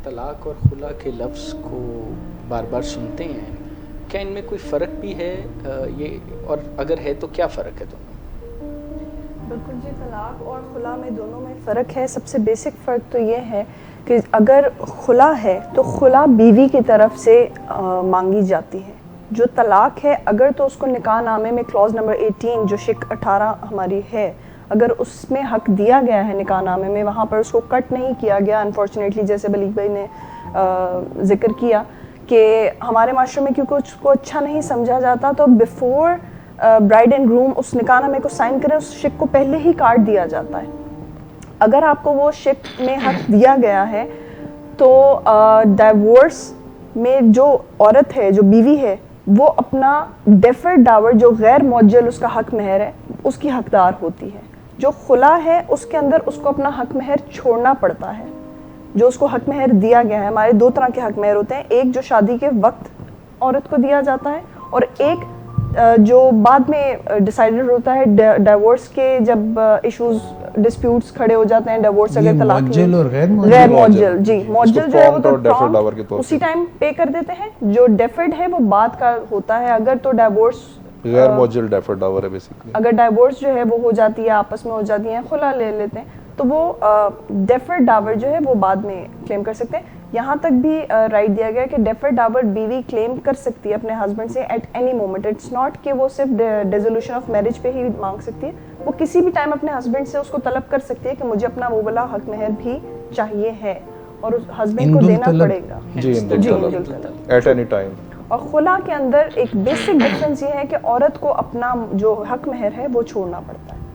طلاق اور خلا کے لفظ کو بار بار سنتے ہیں، کیا ان میں کوئی فرق بھی ہے یہ، اور اگر ہے تو کیا فرق ہے دونوں؟ بالکل جی، طلاق اور خلا میں دونوں میں فرق ہے. سب سے بیسک فرق تو یہ ہے کہ اگر خلا ہے تو خلا بیوی کی طرف سے مانگی جاتی ہے. جو طلاق ہے اگر تو اس کو نکاح نامے میں کلوز نمبر 18 جو شق 18 ہماری ہے، اگر اس میں حق دیا گیا ہے نکاح نامے میں، وہاں پر اس کو کٹ نہیں کیا گیا انفارچونیٹلی، جیسے بلیغ بھائی نے ذکر کیا کہ ہمارے معاشرے میں کیونکہ اس کو اچھا نہیں سمجھا جاتا، تو بیفور برائڈ اینڈ گروم اس نکاح نامے کو سائن کرے اس شق کو پہلے ہی کاٹ دیا جاتا ہے. اگر آپ کو وہ شق میں حق دیا گیا ہے تو ڈائیورس میں جو عورت ہے، جو بیوی ہے، وہ اپنا ڈیفرڈ ڈاور جو غیر معجل اس کا حق مہر ہے اس کی حقدار ہوتی ہے. جو خلا ہے اس کے اندر اس کو اپنا حق مہر چھوڑنا پڑتا ہے. جو اس کو حق مہر دیا گیا ہے، ہمارے دو طرح کے حق مہر ہوتے ہیں، ایک جو شادی کے وقت عورت کو دیا جاتا ہے اور ایک جو بعد میں ڈیسائیڈڈ ہوتا ہے ڈائیورس کے جب ایشوز ڈسپیوٹس کھڑے ہو جاتے ہیں، ڈائیورس اگر طلاق معجل اور غیر معجل جی معجل جو ہے وہ تو پرامپٹ اسی ٹائم پے کر دیتے ہیں. جو ڈیفرڈ ہے وہ بعد کا ہوتا ہے. اگر تو ڈائیورس غیر معجل ڈیفرڈ ڈاور ہے بیسیکلی. اگر ڈائیورس جو ہے وہ ہو جاتی ہے، آپس میں ہو جاتی ہیں، خلا لے لیتے ہیں، تو وہ ڈیفرڈ ڈاور جو ہے وہ بعد میں کلیم کر سکتے ہیں. یہاں تک بھی رائٹ دیا گیا کہ ڈیفرڈ ڈاور بیوی کلیم کر سکتی ہے اپنے ہسبینڈ سے at any moment. It's not کہ وہ صرف ڈیزولوشن آف میرج پہ ہی مانگ سکتی ہے، وہ کسی بھی ٹائم اپنے ہسبینڈ سے اس کو طلب کر سکتی ہے کہ مجھے اپنا وہ والا حق مہر بھی چاہیے ہے، اور اس ہسبینڈ کو دینا پڑے گا. جی ایٹ اینی ٹائم. اور خلا کے اندر ایک بیسک ڈفرینس یہ ہے کہ عورت کو اپنا جو حق مہر ہے وہ چھوڑنا پڑتا ہے.